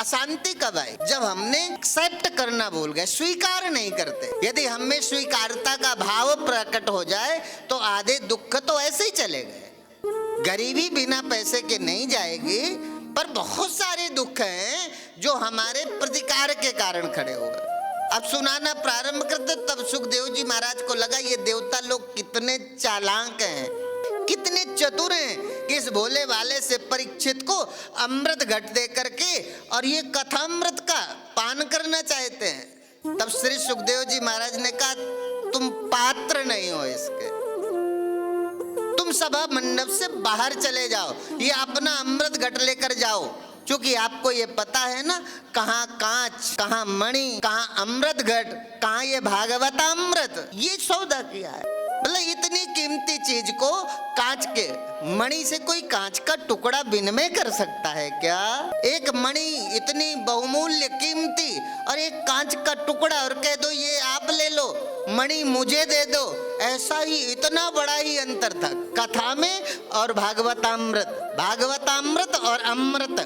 अशांति कब आई? जब हमने एक्सेप्ट करना भूल गए, स्वीकार नहीं करते। यदि हम में स्वीकारता का भाव प्रकट हो जाए तो आधे दुख तो ऐसे ही चले गए। गरीबी बिना पैसे के नहीं जाएगी, पर बहुत सारे दुख हैं जो हमारे प्रतिकार के कारण खड़े हो गए। अब सुनाना प्रारंभ करते तब सुखदेव जी महाराज को लगा ये देवता लोग कितने चालाक हैं, कितने चतुर हैं कि इस भोले वाले से परीक्षित को अमृत घट दे करके और ये कथामृत का पान करना चाहते हैं। तब श्री सुखदेव जी महाराज ने कहा तुम पात्र नहीं हो इसके, तुम सभा मंडप से बाहर चले जाओ, ये अपना अमृत घट लेकर जाओ। क्योंकि आपको ये पता है ना, कहाँ कांच, कहाँ मणि, कहाँ अमृत घट, कहाँ ये भागवतामृत, ये सौदा किया है। मतलब इतनी कीमती चीज को कांच के मणि से कोई कांच का टुकड़ा विनिमय कर सकता है क्या? एक मणि इतनी बहुमूल्य कीमती और एक कांच का टुकड़ा और कह दो ये आप ले लो, मणि मुझे दे दो, ऐसा ही इतना बड़ा ही अंतर था कथा में और भागवतामृत। भागवतामृत और अमृत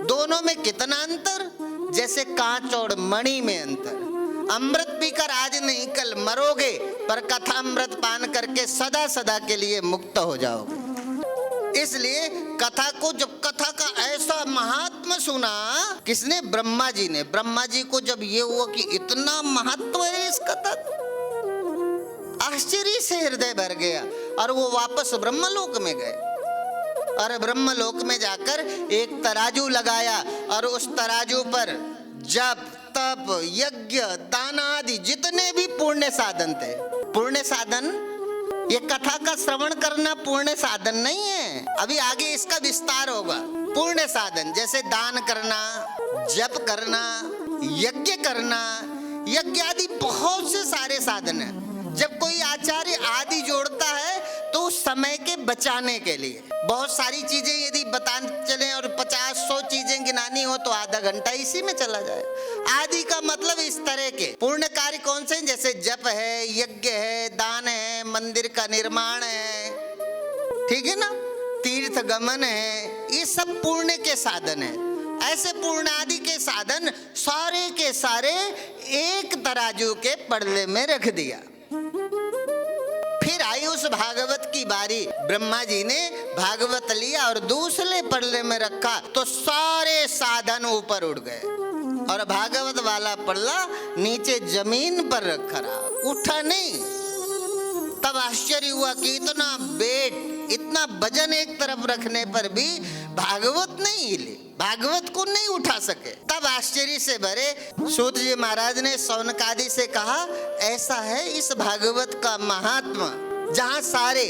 दोनों में कितना अंतर, जैसे कांच और मणि में अंतर। अमृत पीकर आज नहीं कल मरोगे, पर कथा अमृत पान करके सदा सदा के लिए मुक्त हो जाओगे। इसलिए कथा को, जब कथा का ऐसा महात्मा सुना, किसने? ब्रह्मा जी ने। ब्रह्मा जी को जब ये हुआ कि इतना महत्व है इस कथा, आश्चर्य से हृदय भर गया और वो वापस ब्रह्मलोक में गए। और ब्रह्मलोक में जाकर एक तराजू लगाया और उस तराजू पर जप, तप, यज्ञ, दान आदि जितने भी पुण्य साधन थे। पुण्य साधन, ये कथा का श्रवण करना पुण्य साधन नहीं है, अभी आगे इसका विस्तार होगा। पुण्य साधन जैसे दान करना, जप करना, यज्ञ करना, यज्ञ आदि बहुत से सारे साधन हैं। जब कोई आचार्य आदि जोड़ता है तो उस समय के बचाने के लिए बहुत सारी चीजें यदि बताने चले और 50-100 चीजें गिनानी हो तो आधा घंटा इसी में चला जाए। आदि का मतलब इस तरह के पुण्य कार्य कौन से हैं? जैसे जप है, यज्ञ है, दान है, मंदिर का निर्माण है, ठीक है ना, तीर्थ गमन है, ये सब पुण्य के साधन है। ऐसे पूर्ण आदि के साधन सारे के सारे एक तराजू के पड़ले में रख दिया। फिर आई उस भागवत की बारी, ब्रह्मा जी ने भागवत लिया और दूसरे पड़ले में रखा तो सारे साधन ऊपर उड़ गए और भागवत वाला पड़ला नीचे जमीन पर रखा रहा, उठा नहीं। तब आश्चर्य हुआ कि इतना वेट, इतना वजन एक तरफ रखने पर भी भागवत नहीं हिली, भागवत को नहीं उठा सके। तब आश्चर्य से भरे सूत जी महाराज ने शौनकादि से कहा ऐसा है इस भागवत का महात्मा, जहाँ सारे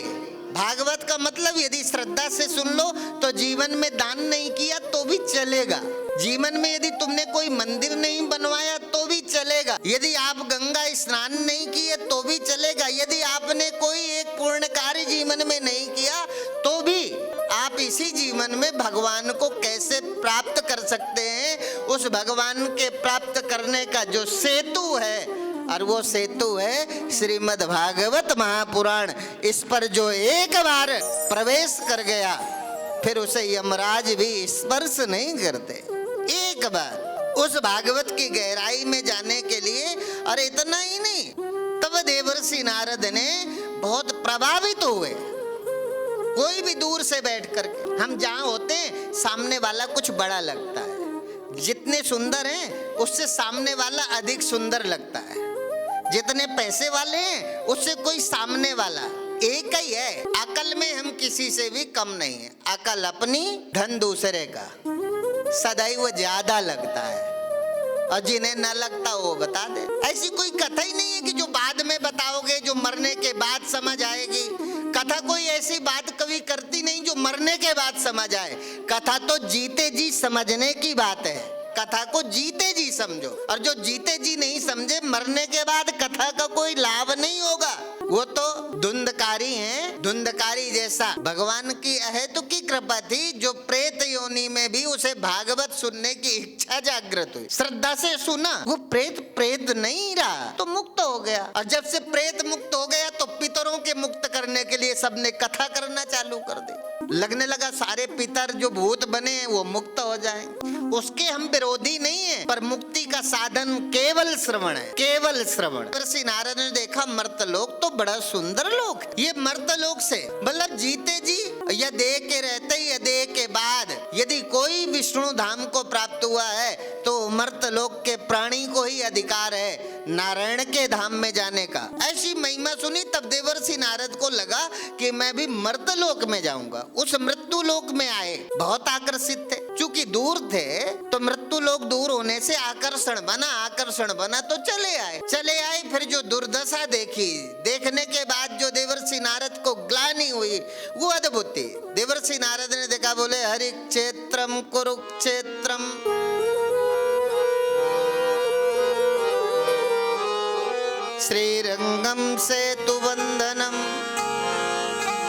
भागवत का मतलब यदि श्रद्धा से सुन लो तो जीवन में दान नहीं किया तो भी चलेगा, जीवन में यदि तुमने कोई मंदिर नहीं बनवाया तो भी चलेगा, यदि आप गंगा स्नान नहीं किए तो भी चलेगा, यदि आपने कोई एक पूर्ण कार्य जीवन में नहीं किया तो भी आप इसी जीवन में भगवान को कैसे प्राप्त कर सकते हैं, उस भगवान के प्राप्त करने का जो सेतु है, और वो सेतु है श्रीमद् भागवत महापुराण। इस पर जो एक बार प्रवेश कर गया फिर उसे यमराज भी स्पर्श नहीं करते। एक बार उस भागवत की गहराई में जाने के लिए, और इतना ही नहीं, तब देवर्षि नारद ने बहुत प्रभावित हुए। कोई भी दूर से बैठ करके, हम जहाँ होते हैं सामने वाला कुछ बड़ा लगता है, जितने सुंदर हैं उससे सामने वाला अधिक सुंदर लगता है, जितने पैसे वाले हैं उससे कोई सामने वाला एक ही है। अकल में हम किसी से भी कम नहीं है, अकल अपनी धन दूसरे का सदैव ज्यादा लगता है, और जिन्हें न लगता वो बता दे। ऐसी कोई कथा ही नहीं है कि जो बाद में बताओगे, जो मरने के बाद समझ आएगी। कथा कोई ऐसी बात कभी करती नहीं जो मरने के बाद समझ आए। कथा तो जीते जी समझने की बात है, कथा को जीते जी समझो, और जो जीते जी नहीं समझे मरने के बाद कथा का कोई लाभ नहीं होगा, वो तो धुंधकारी हैं। धुंधकारी जैसा भगवान की अहेतु की कृपा थी, जो प्रेत योनि में भी उसे भागवत सुनने की इच्छा जागृत हुई, श्रद्धा से सुना, वो प्रेत नहीं रहा तो मुक्त हो गया, और जब से प्रेत मुक्त हो गया तो पितर पितरों के मुक्त करने के लिए सबने कथा करना चालू कर दी। लगने लगा सारे पितर जो भूत बने हैं वो मुक्त हो जाएंगे। उसके हम विरोधी नहीं है, पर मुक्ति का साधन केवल श्रवण है, केवल श्रवण। ऋषि नारद ने देखा मर्तलोक तो बड़ा सुंदर लोक, ये मर्तलोक से मतलब जीते जी या देह के रहते ही या देह के बाद यदि कोई विष्णु धाम को प्राप्त हुआ है तो मर्तलोक के प्राणी को ही अधिकार है नारायण के धाम में जाने का। ऐसी महिमा सुनी तब देवर्षि नारद को लगा कि मैं भी मर्तलोक में जाऊंगा। उस मृत्यु लोक में आए, बहुत आकर्षित थे, चूंकि दूर थे तो मृत्यु लोक दूर होने से आकर्षण बना तो चले आए। फिर जो दुर्दशा देखी, देखने के बाद जो देवर्षि नारद को ग्लानि हुई वो अद्भुत थी। देवर्षि नारद ने देखा, बोले हरि क्षेत्रम कुरुक्षेत्रम श्रीरंगम सेतुबंधनम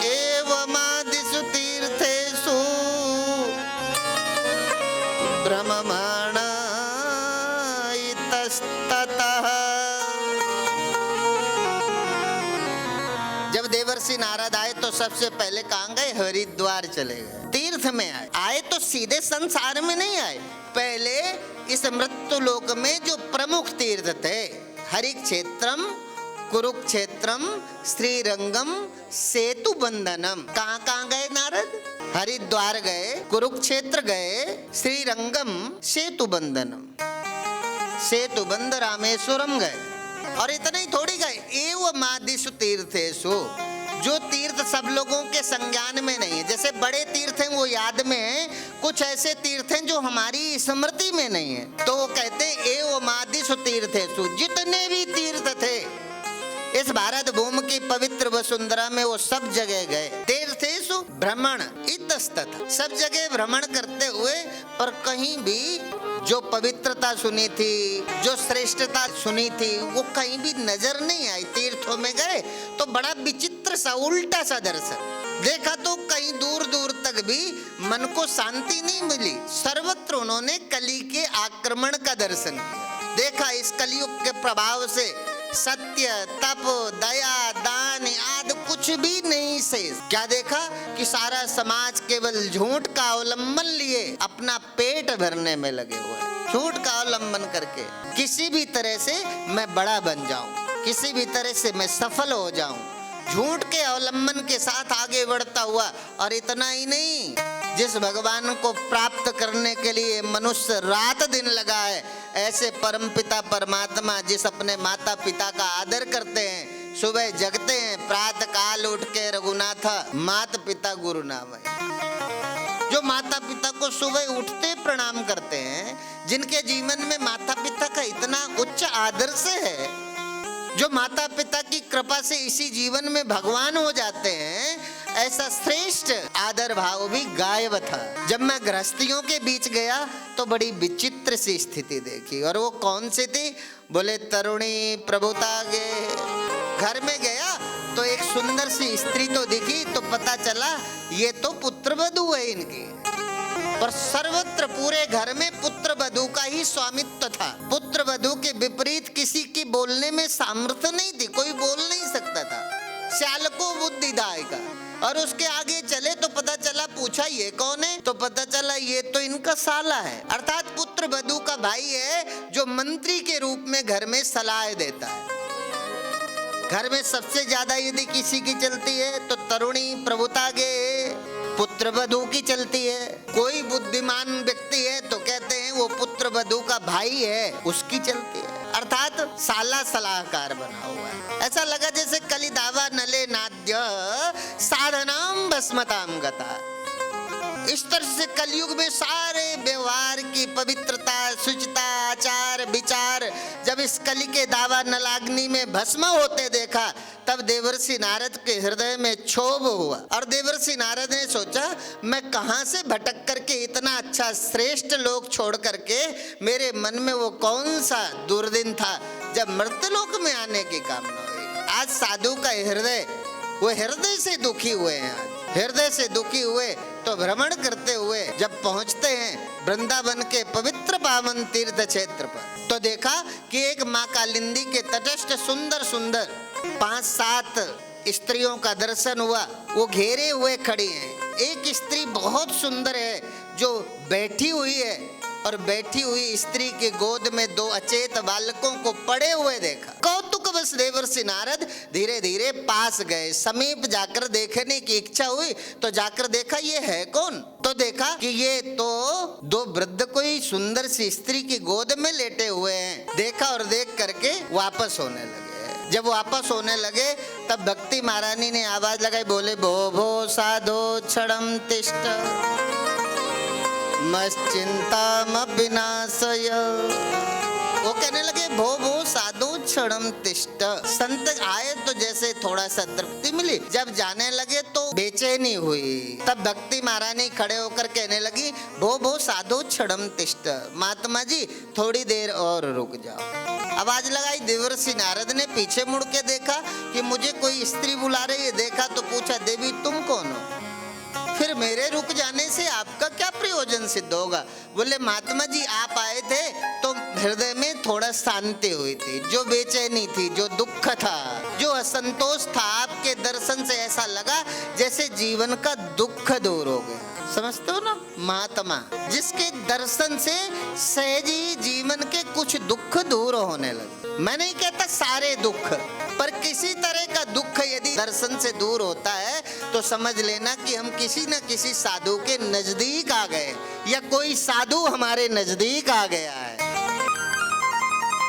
एवमादिषु तीर्थेषु भ्रममाण इतस्ततः। जब देवर्षि नारद आए तो सबसे पहले कहाँ गए? हरिद्वार चले गए, तीर्थ में आए तो सीधे संसार में नहीं आए, पहले इस मृत्यु लोक में जो प्रमुख तीर्थ थे हरि क्षेत्रम कुरुक्षेत्रम श्रीरंगम सेतु बंधनम। कहाँ गए नारद? हरिद्वार गए, कुरुक्षेत्र गए, श्रीरंगम सेतु बंधनम, सेतु बंध रामेश्वरम गए। और इतना ही थोड़ी गए, एवमादिषु तीर्थेषु, जो तीर्थ सब लोगों के संज्ञान में नहीं है। जैसे बड़े तीर्थ हैं वो याद में हैं, कुछ ऐसे तीर्थ हैं जो हमारी स्मृति में नहीं है, तो वो कहते हैं एवमादिषु तीर्थेषु, जितने भी तीर्थ थे इस भारत भूमि की पवित्र वसुंधरा में वो सब जगह गए। तीर्थेषु भ्रमण इतस्ततः, सब जगह भ्रमण करते हुए, पर कहीं भी जो पवित्रता सुनी थी, जो श्रेष्ठता सुनी थी, वो कहीं भी नजर नहीं आई। तीर्थों में गए तो बड़ा विचित्र सा उल्टा सा दर्शन देखा, तो कहीं दूर दूर तक भी मन को शांति नहीं मिली। सर्वत्र उन्होंने कली के आक्रमण का दर्शन किया। देखा इस कलयुग के प्रभाव से सत्य, तप, दया, दान आदि कुछ भी नहीं शेष। क्या देखा कि सारा समाज केवल झूठ का अवलंबन लिए अपना पेट भरने में लगे हुए हैं। झूठ का अवलंबन करके किसी भी तरह से मैं बड़ा बन जाऊं, किसी भी तरह से मैं सफल हो जाऊं, झूठ के अवलंबन के साथ आगे बढ़ता हुआ। और इतना ही नहीं, जिस भगवान को प्राप्त करने के लिए मनुष्य रात दिन लगा है, ऐसे परमपिता परमात्मा जिस अपने माता पिता का आदर करते हैं, सुबह जगते हैं, प्रातः काल उठ के रघुनाथ मात पिता गुरु नाम है, जो माता पिता को सुबह उठते प्रणाम करते हैं, जिनके जीवन में माता पिता का इतना उच्च आदर्श है, जो माता पिता की कृपा से इसी जीवन में भगवान हो जाते हैं, ऐसा श्रेष्ठ आदर भाव भी गायब था। जब मैं गृहस्थियों के बीच गया तो बड़ी विचित्र सी स्थिति देखी। और वो कौन सी थी? बोले तरुणी प्रभुता गे। घर में गया तो एक सुंदर सी स्त्री तो दिखी, तो पता चला ये तो पुत्र वधू है इनकी। पर सर्वत्र पूरे घर में पुत्र वधू का ही स्वामित्व था। पुत्र वधू के विपरीत किसी की बोलने में सामर्थ्य नहीं थी, कोई बोल नहीं सकता था। श्याल को बुद्धिदायका। और उसके आगे चले तो पता चला, पूछा ये कौन है, तो पता चला ये तो इनका साला है, अर्थात पुत्र वधू का भाई है, जो मंत्री के रूप में घर में सलाह देता है। घर में सबसे ज्यादा यदि किसी की चलती है तो तरुणी प्रभुता गे पुत्र वधू की चलती है। कोई बुद्धिमान व्यक्ति है तो कहते हैं वो पुत्र वधू का भाई है, उसकी चलती है, अर्थात साला सलाहकार बना हुआ है। ऐसा लगा जैसे कलिदावा नले नाद्य साधनाम भस्मताम गता। इस तरह से कलयुग में सारे व्यवहार की पवित्रता, शुचिता, आचार विचार जब इस कली के दावा नलाग्नि में भस्म होते देखा, तब देवर्षि नारद के हृदय में क्षोभ हुआ। और देवर्षि नारद ने सोचा, मैं कहां से भटक करके इतना अच्छा श्रेष्ठ लोक छोड़ करके, मेरे मन में वो कौन सा दुर्दिन था जब मर्त्यलोक में आने की कामना हुई। आज साधु का हृदय, वो हृदय से दुखी हुए हैं। आज हृदय से दुखी हुए तो भ्रमण करते हुए जब पहुंचते हैं वृंदावन के पवित्र पावन तीर्थ क्षेत्र पर, तो देखा कि एक माँ कालिंदी के तटस्थ सुंदर सुंदर 5-7 स्त्रियों का दर्शन हुआ, वो घेरे हुए खड़ी हैं। एक स्त्री बहुत सुंदर है जो बैठी हुई है, और बैठी हुई स्त्री के गोद में दो अचेत बालकों को पड़े हुए देखा। कौतुक बस देवर्षि नारद धीरे धीरे पास गए, समीप जाकर देखने की इच्छा हुई तो जाकर देखा ये है कौन। तो देखा कि ये तो दो वृद्ध कोई सुंदर सी स्त्री की गोद में लेटे हुए हैं। देखा और देख करके वापस होने लगे। जब वापस होने लगे तब भक्ति महारानी ने आवाज लगाई, बोले भो भो साधो क्षणम तिष्ठ मश्चिंतामविनाशय। वो कहने लगे भो भो साधु क्षणम तिष्ठ। संत आए तो जैसे थोड़ा सा तृप्ति मिली, जब जाने लगे तो बेचैनी हुई। तब भक्ति महारानी खड़े होकर कहने लगी भो भो साधु क्षणम तिष्ठ, महात्मा जी थोड़ी देर और रुक जाओ। आवाज लगाई। देवर्षि नारद ने पीछे मुड़ के देखा कि मुझे कोई स्त्री बुला रही है। देखा तो पूछा देवी तुम कौन हो, फिर मेरे रुक जाने से आपका क्या प्रयोजन सिद्ध होगा। बोले महात्मा जी आप आए थे तो हृदय में थोड़ा शांति हुई थी, जो बेचैनी थी, जो दुख था, जो असंतोष था, आपके दर्शन से ऐसा लगा जैसे जीवन का दुख दूर हो गया। समझते हो ना, महात्मा जिसके दर्शन से सहजी जीवन के कुछ दुख दूर होने लगे। मैं नहीं कहता सारे दुख, पर किसी तरह का दुख यदि दर्शन से दूर होता है तो समझ लेना कि हम किसी न किसी साधु के नजदीक आ गए, या कोई साधु हमारे नजदीक आ गया है।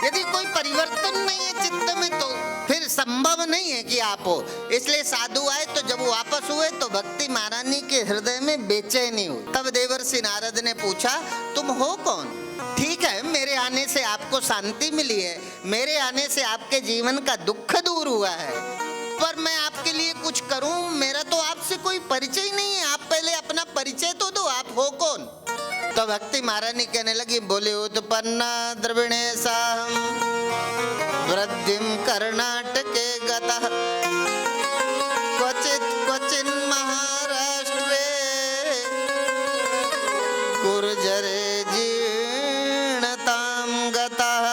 यदि कोई परिवर्तन नहीं है चित्त में तो फिर संभव नहीं है कि आप हो। इसलिए साधु आए तो जब वो वापस हुए तो भक्ति महारानी के हृदय में बेचैनी हुई। तब देवर्षि नारद ने पूछा तुम हो कौन। ठीक है, मेरे आने से आपको शांति मिली है, मेरे आने से आपके जीवन का दुख दूर हुआ है, पर मैं आपके लिए कुछ करूं, मेरा तो आपसे कोई परिचय नहीं है। आप पहले अपना परिचय तो दो, आप हो कौन। तो भक्ति महारानी कहने लगी बोले उत्पन्ना द्रविणेशाहं वृद्धिं कर्णाटके गतः क्वचित् क्वचिन् महाराष्ट्रे गुर्जरे जीर्णतां गतः।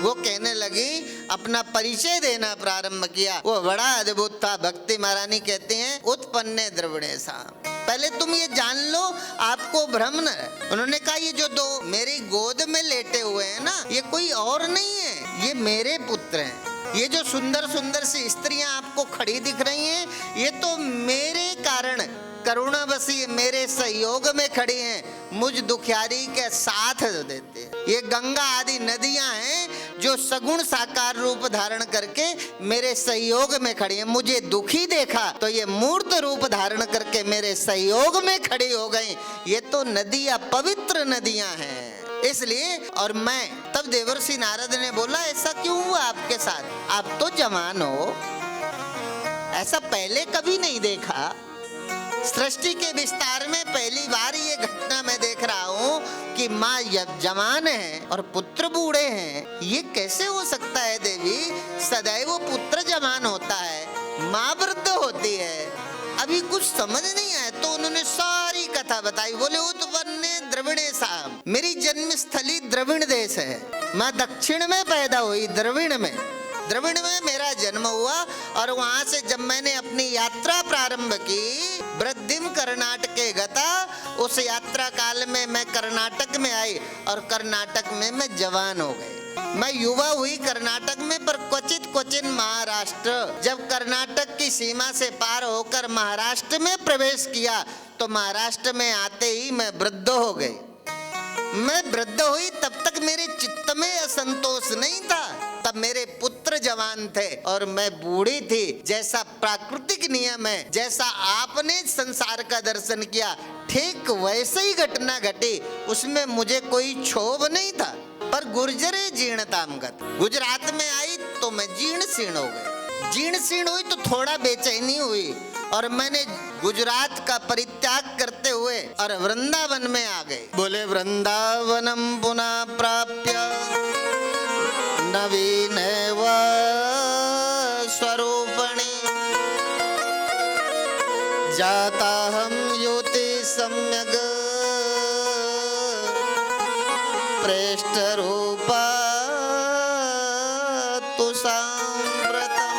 वो कहने लगी अपना परिचय देना प्रारंभ किया। वो बड़ा अद्भुत था। भक्ति महारानी कहती हैं उत्पन्ने द्रविणेशाहं, पहले तुम ये जान लो आपको भ्रम न है। उन्होंने कहा ये जो दो मेरी गोद में लेटे हुए हैं ना, ये कोई और नहीं है, ये मेरे पुत्र हैं। ये जो सुंदर सुंदर सी स्त्रियां आपको खड़ी दिख रही हैं, ये तो मेरे कारण करुणावशी मेरे सहयोग में खड़ी हैं, मुझ दुखियारी के साथ देते हैं। ये गंगा आदि नदियां हैं जो सगुण साकार रूप धारण करके मेरे सहयोग में खड़ी हैं। मुझे दुखी देखा तो ये मूर्त रूप धारण करके मेरे सहयोग में खड़ी हो गई। ये तो नदियां पवित्र नदियां हैं। इसलिए और मैं तब देवर्षि नारद ने बोला ऐसा क्यों हुआ आपके साथ, आप तो जवान हो, ऐसा पहले कभी नहीं देखा। सृष्टि के विस्तार में पहली बार ये घटना मैं देख रहा हूँ कि माँ जवान है और पुत्र बूढ़े हैं। ये कैसे हो सकता है देवी, सदैव पुत्र जवान होता है, माँ वृद्ध होती है। अभी कुछ समझ नहीं आया। तो उन्होंने सारी कथा बताई। बोले उत्पन्ने द्रविणेशाहं, मेरी जन्म स्थली द्रविण देश है, मैं दक्षिण में पैदा हुई, द्रविण में मेरा जन्म हुआ। और वहां से जब मैंने अपनी यात्रा प्रारंभ की वृद्धिम कर्नाटके गता, उस यात्रा काल में मैं कर्नाटक में आई और कर्नाटक में मैं जवान हो गई। मैं युवा हुई कर्नाटक में, पर क्वचित क्वचिन महाराष्ट्र। जब कर्नाटक की सीमा से पार होकर महाराष्ट्र में प्रवेश किया तो महाराष्ट्र में आते ही मैं वृद्ध हो गई। मैं वृद्ध हुई तब तक मेरे चित्त में असंतोष नहीं था, तब मेरे पुत्र जवान थे और मैं बूढ़ी थी। जैसा प्राकृतिक नियम है, जैसा आपने संसार का दर्शन किया, ठीक वैसे ही घटना घटी, उसमें मुझे कोई क्षोभ नहीं था। पर गुर्जरे जीर्णताम गत, गुजरात में आई तो मैं जीर्ण शीर्ण हो गई। जीर्ण शीर्ण हुई तो थोड़ा बेचैनी हुई और मैंने गुजरात का परित्याग करते हुए और वृंदावन में आ गए। बोले वृंदावनम पुनः प्राप्य नवीन स्वरूपणी जाता हम युति सम्यक प्रेष्ठ रूपा तु सांप्रतम।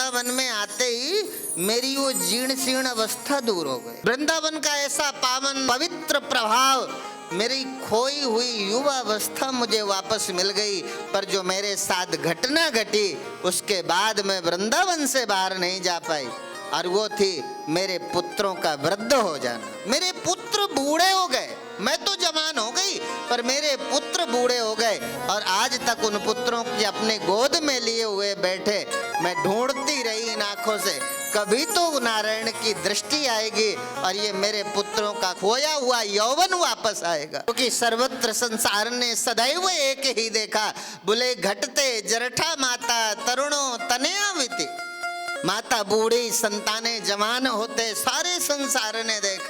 वृंदावन में आते ही मेरी वो जीर्ण शीर्ण अवस्था दूर हो गई। वृंदावन का ऐसा पावन पवित्र प्रभाव, मेरी खोई हुई युवा अवस्था मुझे वापस मिल गई। पर जो मेरे साथ घटना घटी उसके बाद मैं वृंदावन से बाहर नहीं जा पाई, और वो थी मेरे पुत्रों का वृद्ध हो जाना। मेरे पुत्र बूढ़े हो गए, मैं तो जवान हो गई पर मेरे पुत्र बूढ़े हो गए, और आज तक उन पुत्रों की अपने गोद में लिए हुए बैठे मैं ढूंढती रही इन आंखों से, कभी तो नारायण की दृष्टि आएगी और ये मेरे पुत्रों का खोया हुआ यौवन वापस आएगा। क्योंकि सर्वत्र संसार ने सदैव एक ही देखा, बोले घटते जरठा माता तरुणों तनयाविति। माता बूढ़ी संताने जवान होते सारे संसार ने देख।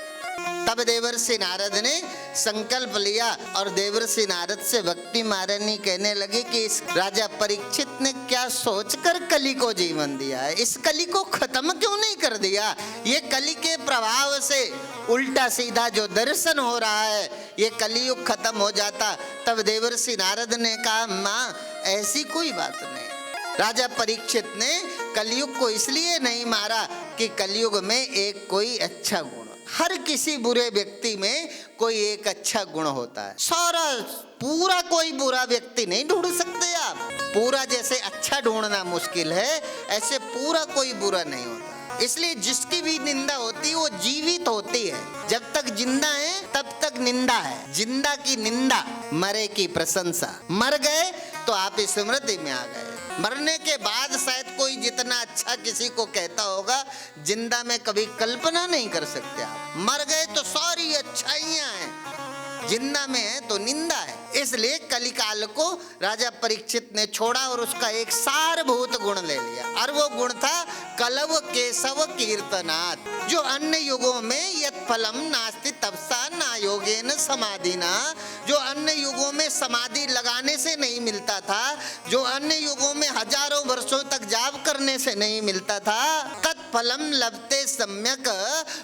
तब देवर्षि नारद ने संकल्प लिया और देवर्षि नारद से भक्ति महारानी कहने लगी कि इस राजा परीक्षित ने क्या सोचकर कली को जीवन दिया है, इस कली को खत्म क्यों नहीं कर दिया। ये कली के प्रभाव से उल्टा सीधा जो दर्शन हो रहा है, ये कलियुग खत्म हो जाता। तब देवर्षि नारद ने कहा, माँ ऐसी कोई बात नहीं। राजा परीक्षित ने कलयुग को इसलिए नहीं मारा कि कलयुग में एक कोई अच्छा गुण, हर किसी बुरे व्यक्ति में कोई एक अच्छा गुण होता है। सारा पूरा कोई बुरा व्यक्ति नहीं ढूंढ सकते आप। पूरा जैसे अच्छा ढूंढना मुश्किल है, ऐसे पूरा कोई बुरा नहीं होता। इसलिए जिसकी भी निंदा होती है वो जीवित होती है। जब तक जिंदा है तब तक निंदा है। जिंदा की निंदा, मरे की प्रशंसा। मर गए तो आप स्मृति में आ गए। मरने के बाद शायद कोई जितना अच्छा किसी को कहता होगा, जिंदा में कभी कल्पना नहीं कर सकते आप। मर गए तो सारी अच्छाइयां हैं, जिंदा में है तो निंदा है। इसलिए कलिकाल को राजा परीक्षित ने छोड़ा और उसका एक सारभूत गुण ले लिया, और वो गुण था कलव केशव कीर्तनात्। जो अन्य युगों में यत् फलम नास्ति तपसा ना योगेन समाधिना, जो अन्य युगों में समाधि लगाने से नहीं मिलता था, जो अन्य युगों में हजारों वर्षों तक जाप करने से नहीं मिलता था, तत्फलम लभते सम्यक,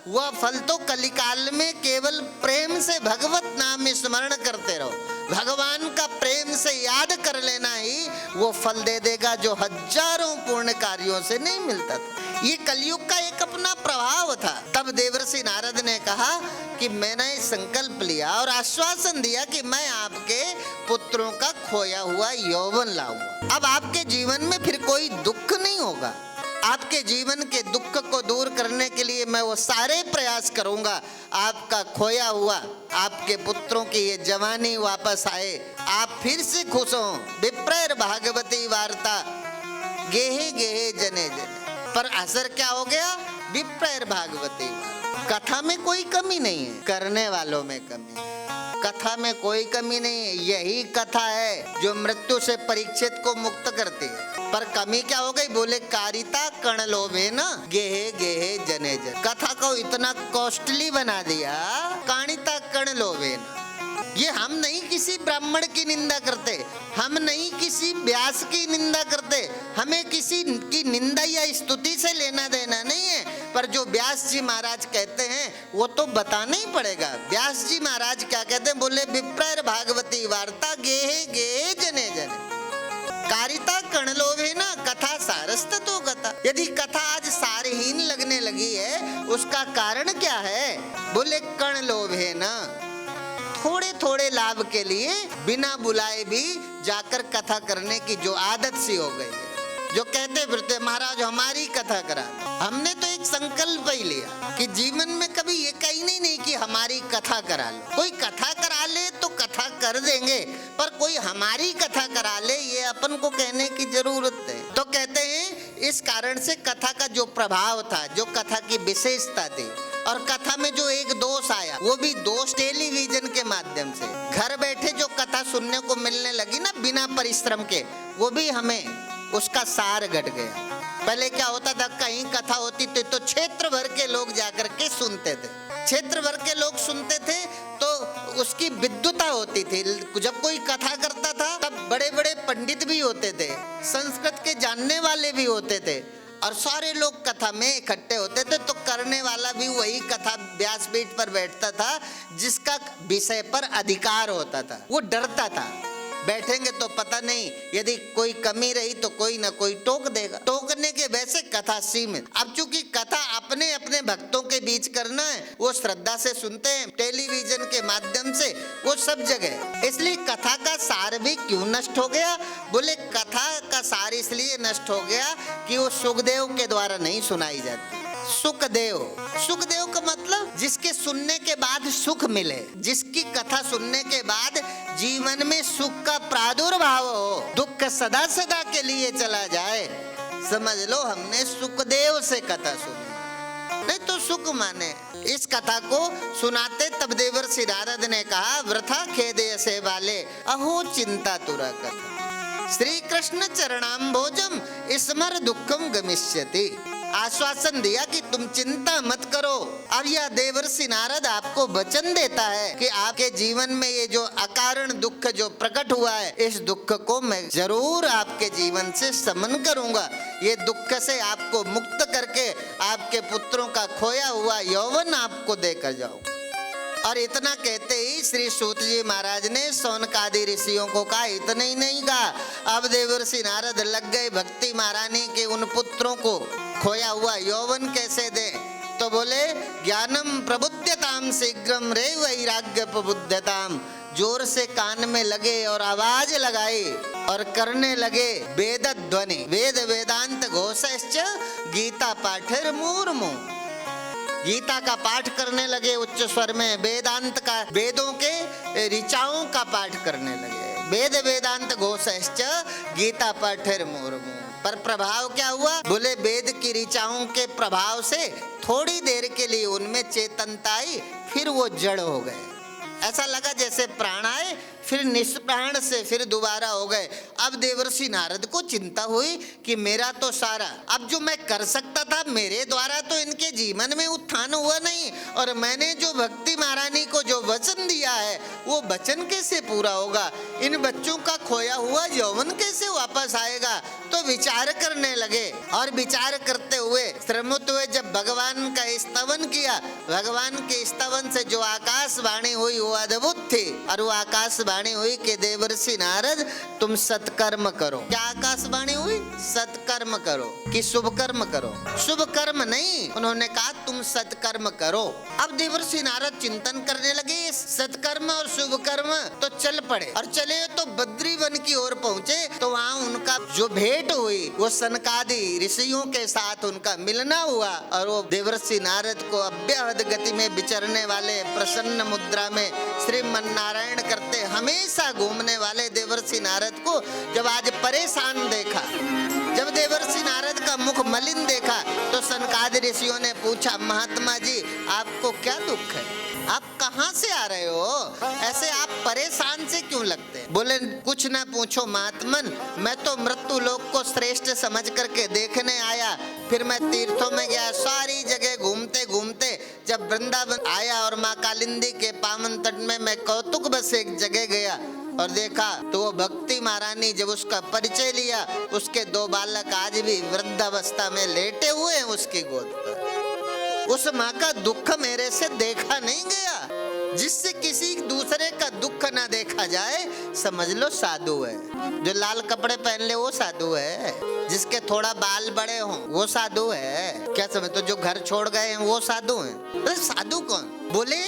वह फल तो कलिकाल में केवल प्रेम से भगवत नाम स्मरण करते रहो, भगवान का प्रेम से याद कर लेना ही वो फल दे देगा, जो हजारों पुण्य कार्यों से नहीं मिलता था। ये कलयुग का एक अपना प्रभाव था। तब देवर्षि नारद ने कहा कि मैंने संकल्प लिया और आश्वासन दिया कि मैं आपके पुत्रों का खोया हुआ यौवन लाऊंगा। अब आपके जीवन में फिर कोई दुख नहीं होगा। आपके जीवन के दुख को दूर करने के लिए मैं वो सारे प्रयास करूंगा, आपका खोया हुआ, आपके पुत्रों की ये जवानी वापस आए, आप फिर से खुश हो। विप्रैर भागवती वार्ता गेहे गेहे जने जने। पर असर क्या हो गया? विप्रैर भागवती। कथा में कोई कमी नहीं है, करने वालों में कमी है। कथा में कोई कमी नहीं है। यही कथा है जो मृत्यु से परीक्षित को मुक्त करती है। पर कमी क्या हो गई? बोले कारिता कण लोभे न गेहे गेहे जने जन। कथा को इतना कॉस्टली बना दिया, कारिता कण लोभे न। ये हम नहीं किसी ब्राह्मण की निंदा करते, हम नहीं किसी व्यास की निंदा करते, हमें किसी की निंदा या स्तुति से लेना देना नहीं है। पर जो व्यास जी महाराज कहते हैं वो तो बताना ही पड़ेगा। व्यास जी महाराज क्या कहते हैं? बोले विप्रैर भागवती वार्ता गेहे गेहे जने जने, कारिता कण लोभे ना कथा सारस्त तो कथा। यदि कथा आज सारहीन लगने लगी है, उसका कारण क्या है? बोले कण लोभे ना, थोड़े थोड़े लाभ के लिए बिना बुलाए भी जाकर कथा करने की जो आदत सी हो गई है। जो कहते फिरते महाराज हमारी कथा करा। हमने तो एक संकल्प ही लिया कि जीवन में कभी ये कही नहीं कि हमारी कथा करा लो। कोई कथा करा ले तो कथा कर देंगे, पर कोई हमारी कथा करा ले ये अपन को कहने की जरूरत है। तो कहते हैं इस कारण से कथा का जो प्रभाव था, जो कथा की विशेषता थी, और कथा में जो एक दोष आया, वो भी दोष टेलीविजन के माध्यम से घर बैठे जो कथा सुनने को मिलने लगी ना बिना परिश्रम के, वो भी हमें उसका सार घट गया। पहले क्या होता था, कहीं कथा होती थी तो क्षेत्र भर के लोग जाकर के सुनते थे। क्षेत्र भर के लोग सुनते थे तो उसकी विद्वता होती थी। जब कोई कथा करता था तब बड़े बड़े पंडित भी होते थे, संस्कृत के जानने वाले भी होते थे, और सारे लोग कथा में इकट्ठे होते थे। तो करने वाला भी वही कथा व्यासपीठ पर बैठता था जिसका विषय पर अधिकार होता था। वो डरता था बैठेंगे तो पता नहीं, यदि कोई कमी रही तो कोई ना कोई टोक देगा। टोकने के वैसे कथा सीमित। अब चूंकि कथा अपने अपने भक्तों के बीच करना है, वो श्रद्धा से सुनते हैं, टेलीविजन के माध्यम से, वो सब जगह। इसलिए कथा का सार भी क्यों नष्ट हो गया? बोले कथा का सार इसलिए नष्ट हो गया कि वो सुखदेव के द्वारा नहीं सुनाई जाती। सुखदेव, सुखदेव का मतलब जिसके सुनने के बाद सुख मिले, जिसकी कथा सुनने के बाद जीवन में सुख का प्रादुर्भाव हो, दुख सदा सदा के लिए चला जाए। समझ लो हमने सुखदेव से कथा सुनी, नहीं तो सुख माने। इस कथा को सुनाते तब देवर्षि नारद ने कहा, वृथा खेदे से वाले अहो चिंता तुरा कथा, श्री कृष्ण चरणाम्भोजम स्मर दुखम गमिष्यति। आश्वासन दिया कि तुम चिंता मत करो। अब यह देवर्षि नारद आपको वचन देता है कि आपके जीवन में ये जो अकारण दुख जो प्रकट हुआ है, इस दुख को मैं जरूर आपके जीवन से शमन करूंगा। ये दुख से आपको मुक्त करके आपके पुत्रों का खोया हुआ यौवन आपको देकर जाऊंगा। और इतना कहते ही श्री सूत जी महाराज ने सौनकादि ऋषियों को कहा, इतना ही नहीं कहा, अब देवर्षि नारद लग गए भक्ति महारानी के उन पुत्रों को खोया हुआ यौवन कैसे दे। तो बोले, ज्ञानम प्रबुद्धताम शीघ्रम रे वैराग्य प्रबुद्धताम। जोर से कान में लगे और आवाज लगाई और करने लगे वेद ध्वनि, वेद वेदांत घोषश्च गीता पाठेर मुर्मु। गीता का पाठ करने लगे उच्च स्वर में, वेदांत का, वेदों के ऋचाओं का पाठ करने लगे। वेद वेदांत घोषश्च गीता पाठेर मुर्मु। पर प्रभाव क्या हुआ? बोले वेद की ऋचाओं के प्रभाव से थोड़ी देर के लिए उनमें चेतनता आई, फिर वो जड़ हो गए। ऐसा लगा जैसे प्राण आए, फिर निष्प्राण से फिर दोबारा हो गए। अब देवर्षि नारद को चिंता हुई कि मेरा तो सारा, अब जो मैं कर सकता था मेरे द्वारा तो इनके जीवन में उत्थान हुआ नहीं, और मैंने जो भक्ति महारानी को जो वचन दिया है वो वचन कैसे पूरा होगा? इन बच्चों का खोया हुआ यौवन कैसे वापस आएगा? तो विचार करने लगे और विचार करते हुए श्रमित हुए। जब भगवान का स्तवन किया, भगवान के स्तवन से जो आकाशवाणी हुई वो अद्भुत थी, और वो आकाशवाणी हुई कि देवर्षि नारद तुम सत्कर्म करो। क्या आकाशवाणी हुई? सत्कर्म करो कि शुभ कर्म करो? शुभ कर्म नहीं, उन्होंने कहा तुम सत्कर्म करो। अब देवर्षि नारद चिंतन करने लगे सत्कर्म और शुभ कर्म, तो चल पड़े और चले तो बद्री वन की ओर पहुंचे। तो वहाँ उनका जो भेंट हुई वो सनकादि ऋषियों के साथ उनका मिलना हुआ, और वो देवर्षि नारद को अव्याहत गति में विचरने वाले, प्रसन्न मुद्रा में श्रीमन्नारायण करते हमेशा घूमने वाले देवर्षि नारद को जब आज परेशान देखा, जब देवर्षि नारद का मुख मलिन देखा, तो सनकादि ऋषियों ने पूछा, महात्मा जी आपको क्या दुख है? आप कहाँ से आ रहे हो? ऐसे आप परेशान से क्यों लगते? बोले, कुछ ना पूछो महात्मन, मैं तो मृत्यु लोक को श्रेष्ठ समझ करके देखने आया। फिर मैं तीर्थों में गया, सारी जगह घूमते घूमते जब वृंदावन आया और माँ कालिंदी के पावन तट में मैं कौतुक बस एक जगह गया और देखा तो वो भक्ति महारानी, जब उसका परिचय लिया, उसके दो बालक आज भी वृद्धावस्था में लेटे हुए हैं उसकी गोद पर। उस माँ का दुख मेरे से देखा नहीं गया। जिससे किसी दूसरे का दुख ना देखा जाए, समझ लो साधु है। जो लाल कपड़े पहन ले वो साधु है, जिसके थोड़ा बाल बड़े हों वो साधु है। क्या समझ? तो जो घर छोड़ गए हैं वो साधु हैं। तो साधु कौन? बोले,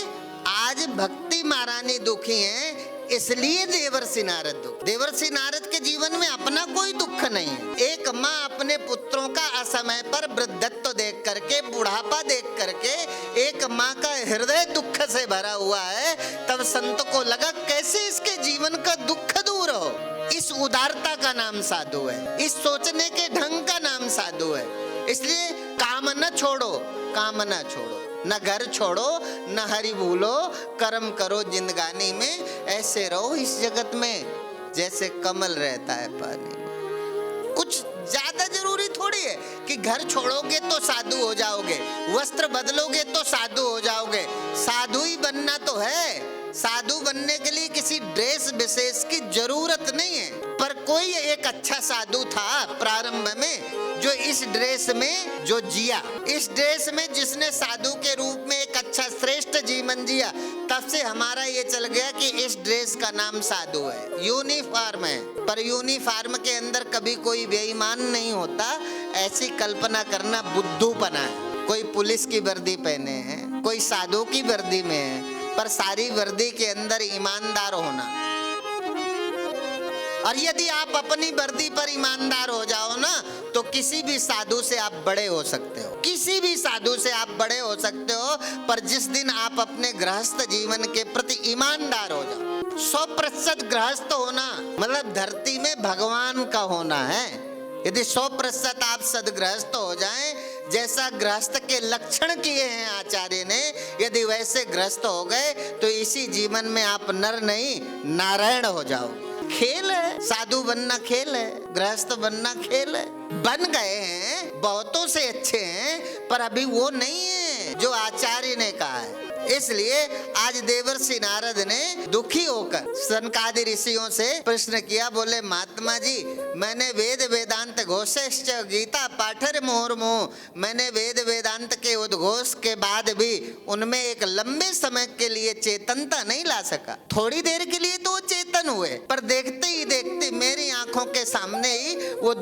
आज भक्ति महारानी दुखी हैं, इसलिए देवर्षि नारद दुख। देवर्षि नारद के जीवन में अपना कोई दुख नहीं है। एक माँ अपने पुत्रों का असमय पर वृद्धत्व देख करके, बुढ़ापा देख करके, एक माँ का हृदय दुख से भरा हुआ है। तब संत को लगा कैसे इसके जीवन का दुख दूर हो। इस उदारता का नाम साधु है, इस सोचने के ढंग का नाम साधु है। इसलिए काम न छोड़ो, काम न छोड़ो, न घर छोड़ो, न हरि भूलो, कर्म करो जिंदगानी में। ऐसे रहो इस जगत में जैसे कमल रहता है पानी में। कुछ ज्यादा जरूरी थोड़ी है कि घर छोड़ोगे तो साधु हो जाओगे, वस्त्र बदलोगे तो साधु हो जाओगे। साधु ही बनना तो है। साधु बनने के लिए किसी ड्रेस विशेष की जरूरत नहीं है। पर कोई एक अच्छा साधु था प्रारंभ में, जो इस ड्रेस में जो जिया, इस ड्रेस में जिसने साधु के रूप में एक अच्छा श्रेष्ठ जीवन जिया, तब से हमारा ये चल गया कि इस ड्रेस का नाम साधु है, यूनिफॉर्म है। पर यूनिफॉर्म के अंदर कभी कोई बेईमान नहीं होता, ऐसी कल्पना करना बुद्धूपना है। कोई पुलिस की वर्दी पहने हैं, कोई साधु की वर्दी में है, पर सारी वर्दी के अंदर ईमानदार होना। और यदि आप अपनी वर्दी पर ईमानदार हो जाओ ना, तो किसी भी साधु से आप बड़े हो सकते हो, किसी भी साधु से आप बड़े हो सकते हो। पर जिस दिन आप अपने गृहस्थ जीवन के प्रति ईमानदार हो जाओ, 100% गृहस्थ होना मतलब धरती में भगवान का होना है। यदि 100% आप सदगृहस्थ हो जाएं, जैसा गृहस्थ के लक्षण किए हैं आचार्य ने, यदि वैसे गृहस्थ हो गए तो इसी जीवन में आप नर नहीं नारायण हो जाओ। खेल है, साधु बनना खेल है, गृहस्थ बनना खेल है। बन गए हैं, बहुतों से अच्छे हैं, पर अभी वो नहीं है जो आचार्य ने कहा है। इसलिए आज देवर्षि नारद ने दुखी होकर सनकादि ऋषियों से प्रश्न किया। बोले महात्मा जी, मैंने वेद वेदांत घोषश्च गीता पाठर मुहुर्मुहुः, मैंने वेद वेदांत के उद्घोष के बाद भी उनमें एक लंबे समय के लिए चेतनता नहीं ला सका। थोड़ी देर के लिए तो वो चेतन हुए, पर देखते ही देखते मेरी आंखों के सामने ही वो